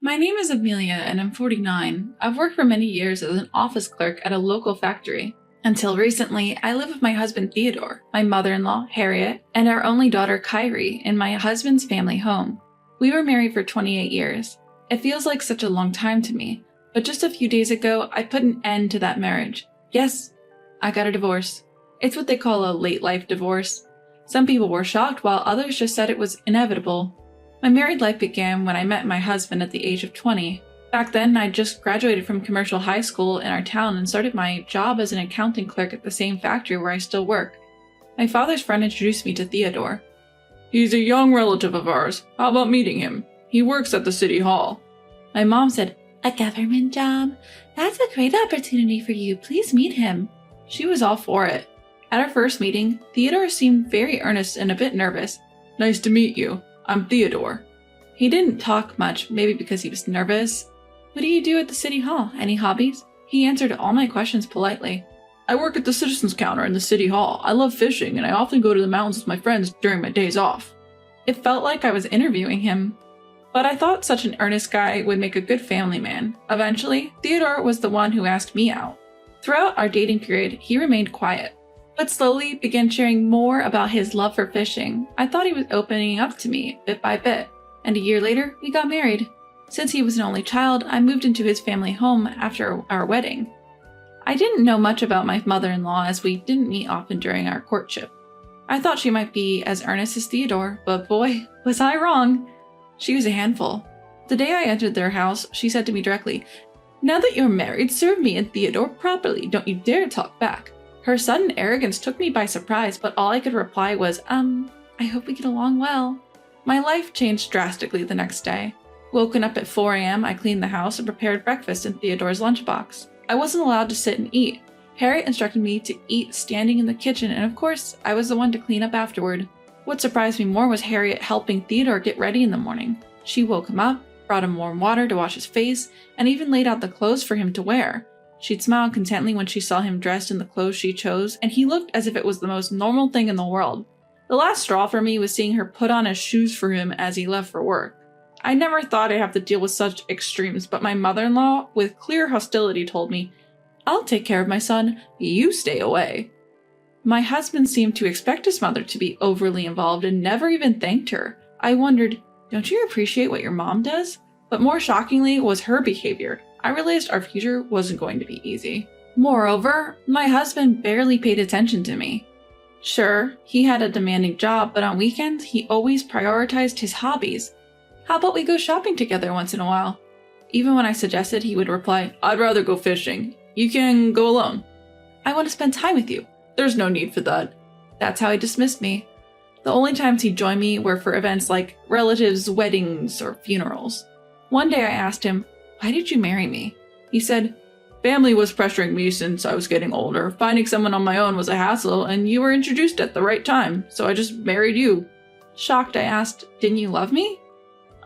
My name is Amelia and I'm 49. I've worked for many years as an office clerk at a local factory. Until recently, I live with my husband Theodore, my mother-in-law Harriet, and our only daughter Kyrie in my husband's family home. We were married for 28 years. It feels like such a long time to me, but just a few days ago, I put an end to that marriage. Yes, I got a divorce. It's what they call a late life divorce. Some people were shocked while others just said it was inevitable. My married life began when I met my husband at the age of 20. Back then, I just graduated from commercial high school in our town and started my job as an accounting clerk at the same factory where I still work. My father's friend introduced me to Theodore. He's a young relative of ours. How about meeting him? He works at the city hall. My mom said, "A government job? That's a great opportunity for you. Please meet him." She was all for it. At our first meeting, Theodore seemed very earnest and a bit nervous. "Nice to meet you. I'm Theodore." He didn't talk much, maybe because he was nervous. "What do you do at the city hall? Any hobbies?" He answered all my questions politely. "I work at the citizens counter in the city hall. I love fishing and I often go to the mountains with my friends during my days off." It felt like I was interviewing him. But I thought such an earnest guy would make a good family man. Eventually, Theodore was the one who asked me out. Throughout our dating period, he remained quiet, but slowly began sharing more about his love for fishing. I thought he was opening up to me bit by bit, and a year later, we got married. Since he was an only child, I moved into his family home after our wedding. I didn't know much about my mother-in-law as we didn't meet often during our courtship. I thought she might be as earnest as Theodore, but boy, was I wrong. She was a handful. The day I entered their house, she said to me directly, "Now that you're married, serve me and Theodore properly. Don't you dare talk back." Her sudden arrogance took me by surprise, but all I could reply was, I hope we get along well." My life changed drastically the next day. Woken up at 4 a.m., I cleaned the house and prepared breakfast in Theodore's lunchbox. I wasn't allowed to sit and eat. Harriet instructed me to eat standing in the kitchen, and of course, I was the one to clean up afterward. What surprised me more was Harriet helping Theodore get ready in the morning. She woke him up, brought him warm water to wash his face, and even laid out the clothes for him to wear. She'd smile contently when she saw him dressed in the clothes she chose, and he looked as if it was the most normal thing in the world. The last straw for me was seeing her put on his shoes for him as he left for work. I never thought I'd have to deal with such extremes, but my mother-in-law, with clear hostility, told me, "I'll take care of my son, you stay away." My husband seemed to expect his mother to be overly involved and never even thanked her. I wondered, don't you appreciate what your mom does? But more shockingly was her behavior. I realized our future wasn't going to be easy. Moreover, my husband barely paid attention to me. Sure, he had a demanding job, but on weekends, he always prioritized his hobbies. "How about we go shopping together once in a while?" Even when I suggested, he would reply, "I'd rather go fishing. You can go alone." "I want to spend time with you." "There's no need for that." That's how he dismissed me. The only times he'd join me were for events like relatives' weddings or funerals. One day I asked him, "Why did you marry me?" He said, "Family was pressuring me since I was getting older. Finding someone on my own was a hassle, and you were introduced at the right time, so I just married you." Shocked, I asked, "Didn't you love me?"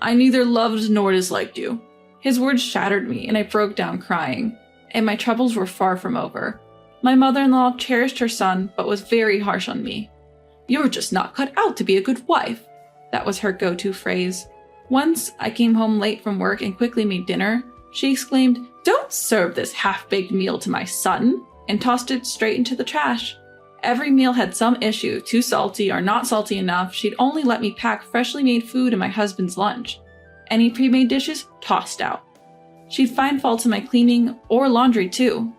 "I neither loved nor disliked you." His words shattered me, and I broke down crying. And my troubles were far from over. My mother-in-law cherished her son, but was very harsh on me. "You're just not cut out to be a good wife." That was her go-to phrase. Once I came home late from work and quickly made dinner. She exclaimed, "Don't serve this half-baked meal to my son," and tossed it straight into the trash. Every meal had some issue, too salty or not salty enough. She'd only let me pack freshly made food in my husband's lunch. Any pre-made dishes, tossed out. She'd find faults in my cleaning or laundry too.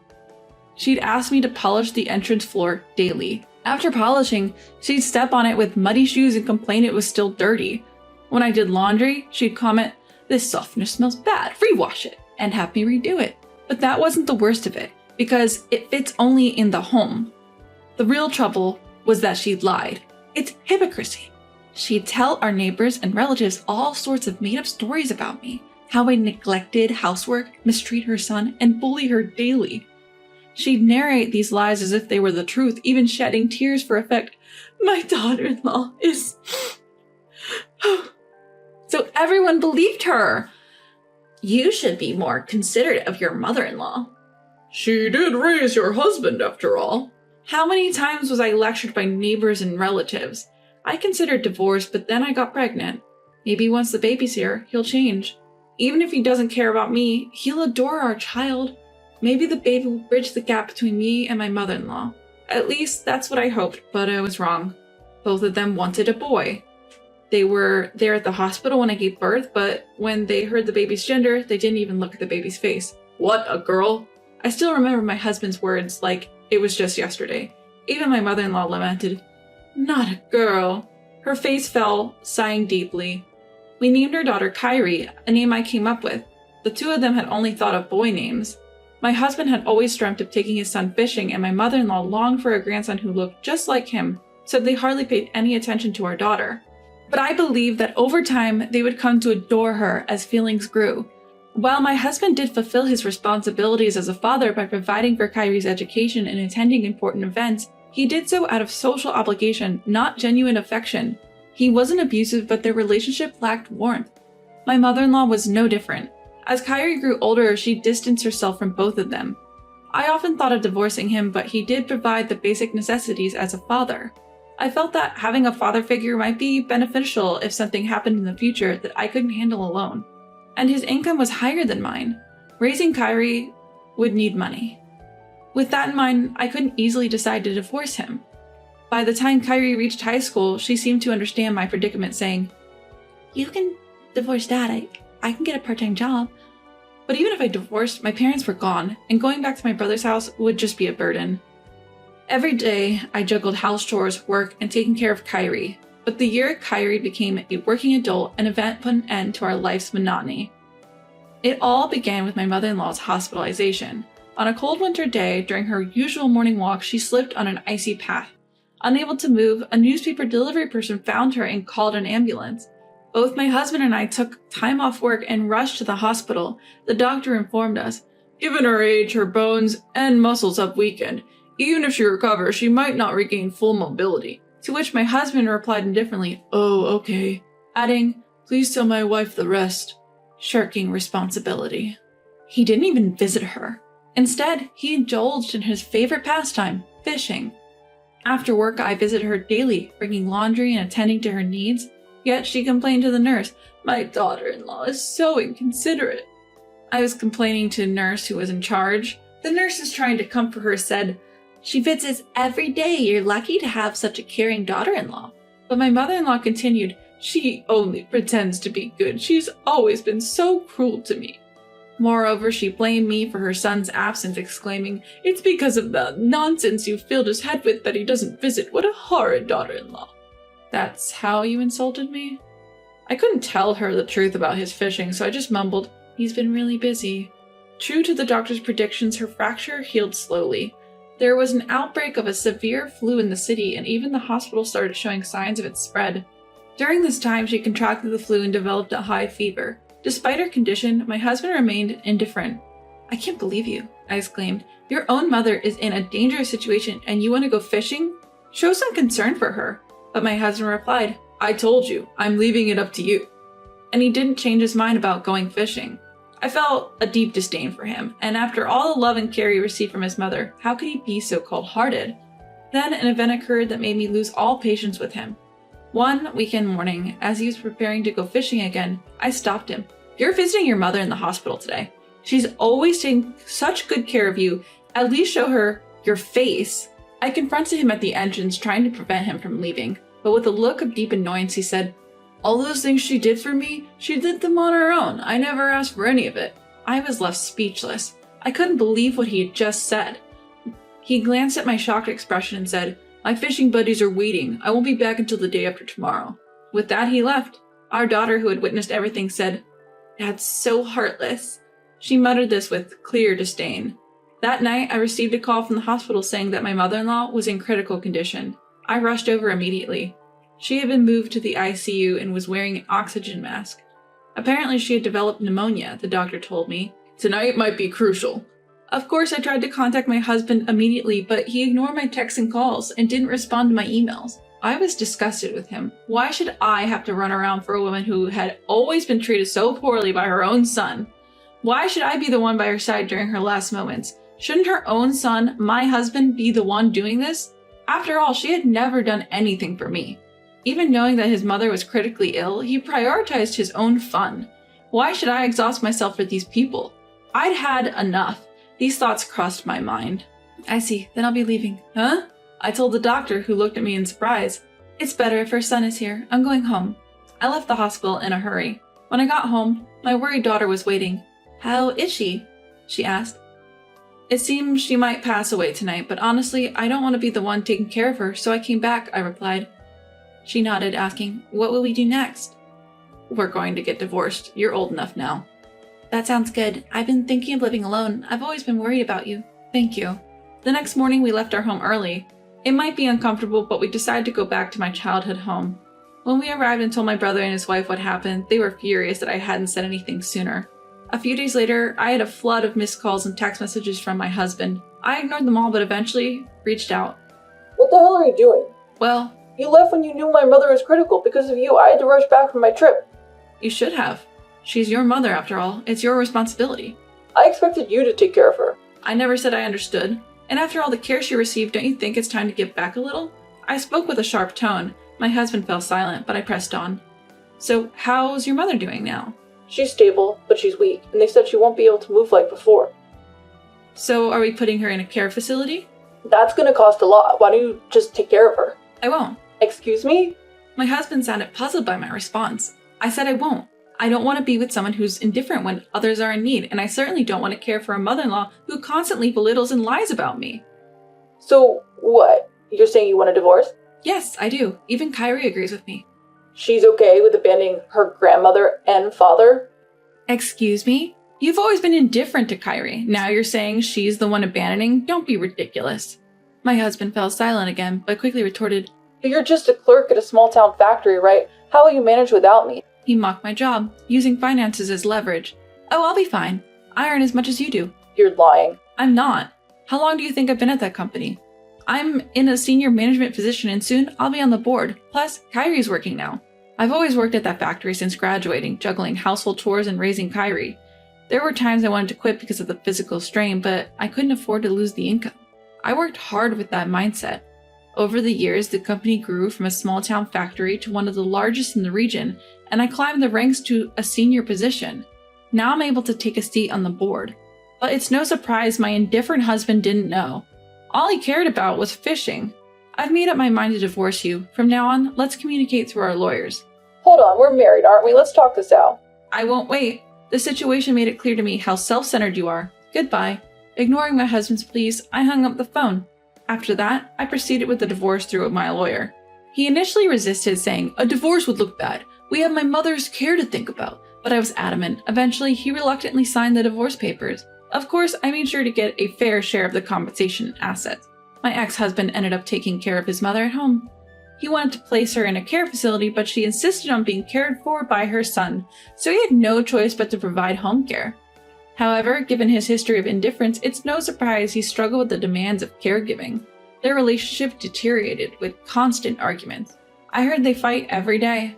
She'd ask me to polish the entrance floor daily. After polishing, she'd step on it with muddy shoes and complain it was still dirty. When I did laundry, she'd comment, "This softener smells bad, rewash it," and have me redo it. But that wasn't the worst of it, because it fits only in the home. The real trouble was that she'd lied. It's hypocrisy. She'd tell our neighbors and relatives all sorts of made-up stories about me, how I neglected housework, mistreat her son, and bully her daily. She'd narrate these lies as if they were the truth, even shedding tears for effect. "My daughter-in-law is..." So everyone believed her. "You should be more considerate of your mother-in-law." "She did raise your husband, after all." How many times was I lectured by neighbors and relatives? I considered divorce, but then I got pregnant. Maybe once the baby's here, he'll change. Even if he doesn't care about me, he'll adore our child. Maybe the baby will bridge the gap between me and my mother-in-law. At least that's what I hoped, but I was wrong. Both of them wanted a boy. They were there at the hospital when I gave birth, but when they heard the baby's gender, they didn't even look at the baby's face. What, a girl? I still remember my husband's words like it was just yesterday. Even my mother-in-law lamented, "Not a girl." Her face fell, sighing deeply. We named our daughter Kyrie, a name I came up with. The two of them had only thought of boy names. My husband had always dreamt of taking his son fishing, and my mother-in-law longed for a grandson who looked just like him, so they hardly paid any attention to our daughter. But I believed that over time they would come to adore her as feelings grew. While my husband did fulfill his responsibilities as a father by providing for Kyrie's education and attending important events, he did so out of social obligation, not genuine affection. He wasn't abusive, but their relationship lacked warmth. My mother-in-law was no different. As Kyrie grew older, she distanced herself from both of them. I often thought of divorcing him, but he did provide the basic necessities as a father. I felt that having a father figure might be beneficial if something happened in the future that I couldn't handle alone. And his income was higher than mine. Raising Kyrie would need money. With that in mind, I couldn't easily decide to divorce him. By the time Kyrie reached high school, she seemed to understand my predicament, saying, "You can divorce Dad. I can get a part-time job." But even if I divorced, my parents were gone, and going back to my brother's house would just be a burden. Every day, I juggled house chores, work, and taking care of Kyrie. But the year Kyrie became a working adult, an event put an end to our life's monotony. It all began with my mother-in-law's hospitalization. On a cold winter day, during her usual morning walk, she slipped on an icy path. Unable to move, a newspaper delivery person found her and called an ambulance. Both my husband and I took time off work and rushed to the hospital. The doctor informed us, "Given her age, her bones and muscles have weakened. Even if she recovers, she might not regain full mobility." To which my husband replied indifferently, "Oh, okay," adding, "Please tell my wife the rest," shirking responsibility. He didn't even visit her. Instead, he indulged in his favorite pastime, fishing. After work, I visited her daily, bringing laundry and attending to her needs. Yet she complained to the nurse, "My daughter-in-law is so inconsiderate." I was complaining to the nurse who was in charge. The nurses trying to comfort her said, "She visits every day. You're lucky to have such a caring daughter-in-law." But my mother-in-law continued, "She only pretends to be good. She's always been so cruel to me." Moreover, she blamed me for her son's absence, exclaiming, "It's because of the nonsense you've filled his head with that he doesn't visit. What a horrid daughter-in-law." "That's how you insulted me?" I couldn't tell her the truth about his fishing, so I just mumbled, "He's been really busy." True to the doctor's predictions, her fracture healed slowly. There was an outbreak of a severe flu in the city, and even the hospital started showing signs of its spread. During this time, she contracted the flu and developed a high fever. Despite her condition, my husband remained indifferent. "I can't believe you," I exclaimed. "Your own mother is in a dangerous situation and you want to go fishing? Show some concern for her." But my husband replied, "I told you, I'm leaving it up to you." And he didn't change his mind about going fishing. I felt a deep disdain for him, and after all the love and care he received from his mother, how could he be so cold-hearted? Then an event occurred that made me lose all patience with him. One weekend morning, as he was preparing to go fishing again, I stopped him. "You're visiting your mother in the hospital today. She's always taking such good care of you. At least show her your face." I confronted him at the entrance, trying to prevent him from leaving, but with a look of deep annoyance he said, "All those things she did for me, she did them on her own. I never asked for any of it." I was left speechless. I couldn't believe what he had just said. He glanced at my shocked expression and said, "My fishing buddies are waiting. I won't be back until the day after tomorrow." With that, he left. Our daughter, who had witnessed everything, said, "Dad's so heartless." She muttered this with clear disdain. That night, I received a call from the hospital saying that my mother-in-law was in critical condition. I rushed over immediately. She had been moved to the ICU and was wearing an oxygen mask. Apparently, she had developed pneumonia, the doctor told me. "Tonight might be crucial." Of course, I tried to contact my husband immediately, but he ignored my texts and calls and didn't respond to my emails. I was disgusted with him. Why should I have to run around for a woman who had always been treated so poorly by her own son? Why should I be the one by her side during her last moments? Shouldn't her own son, my husband, be the one doing this? After all, she had never done anything for me. Even knowing that his mother was critically ill, he prioritized his own fun. Why should I exhaust myself for these people? I'd had enough. These thoughts crossed my mind. I see, then I'll be leaving. Huh? I told the doctor, who looked at me in surprise. It's better if her son is here. I'm going home. I left the hospital in a hurry. When I got home, my worried daughter was waiting. How is she? She asked. It seems she might pass away tonight, but honestly, I don't want to be the one taking care of her, so I came back, I replied. She nodded, asking, What will we do next? We're going to get divorced. You're old enough now. That sounds good. I've been thinking of living alone. I've always been worried about you. Thank you. The next morning, we left our home early. It might be uncomfortable, but we decided to go back to my childhood home. When we arrived and told my brother and his wife what happened, they were furious that I hadn't said anything sooner. A few days later, I had a flood of missed calls and text messages from my husband. I ignored them all, but eventually reached out. What the hell are you doing? Well, You left when you knew my mother was critical. Because of you, I had to rush back from my trip. you should have. She's your mother, after all. It's your responsibility. I expected you to take care of her. I never said I understood. And after all the care she received, don't you think it's time to give back a little? I spoke with a sharp tone. My husband fell silent, but I pressed on. So, how's your mother doing now? She's stable, but she's weak, and they said she won't be able to move like before. So, are we putting her in a care facility? That's gonna cost a lot. Why don't you just take care of her? I won't. Excuse me? My husband sounded puzzled by my response. I said I won't. I don't want to be with someone who's indifferent when others are in need, and I certainly don't want to care for a mother-in-law who constantly belittles and lies about me. So, what? You're saying you want a divorce? Yes, I do. Even Kyrie agrees with me. She's okay with abandoning her grandmother and father? Excuse me? You've always been indifferent to Kyrie. Now you're saying she's the one abandoning? Don't be ridiculous. My husband fell silent again, but quickly retorted, But you're just a clerk at a small-town factory, right? How will you manage without me? He mocked my job, using finances as leverage. Oh, I'll be fine. I earn as much as you do. You're lying. I'm not. How long do you think I've been at that company? I'm in a senior management position and soon I'll be on the board. Plus, Kyrie's working now. I've always worked at that factory since graduating, juggling household chores and raising Kyrie. There were times I wanted to quit because of the physical strain, but I couldn't afford to lose the income. I worked hard with that mindset. Over the years, the company grew from a small-town factory to one of the largest in the region, and I climbed the ranks to a senior position. Now I'm able to take a seat on the board. But it's no surprise my indifferent husband didn't know. All he cared about was fishing. I've made up my mind to divorce you. From now on, let's communicate through our lawyers. Hold on, we're married, aren't we? Let's talk this out. I won't wait. The situation made it clear to me how self-centered you are. Goodbye. Ignoring my husband's pleas, I hung up the phone. After that, I proceeded with the divorce through my lawyer. He initially resisted, saying, "A divorce would look bad. We have my mother's care to think about." But I was adamant. Eventually, he reluctantly signed the divorce papers. Of course, I made sure to get a fair share of the compensation and assets. My ex-husband ended up taking care of his mother at home. He wanted to place her in a care facility, but she insisted on being cared for by her son, so he had no choice but to provide home care. However, given his history of indifference, it's no surprise he struggled with the demands of caregiving. Their relationship deteriorated with constant arguments. I heard they fight every day.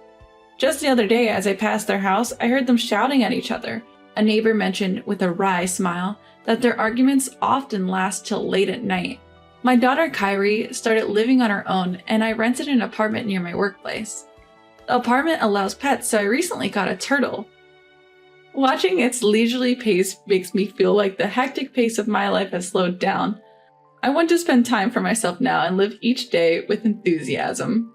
Just the other day, as I passed their house, I heard them shouting at each other. A neighbor mentioned, with a wry smile, that their arguments often last till late at night. My daughter Kyrie started living on her own, and I rented an apartment near my workplace. The apartment allows pets, so I recently got a turtle. Watching its leisurely pace makes me feel like the hectic pace of my life has slowed down. I want to spend time for myself now and live each day with enthusiasm.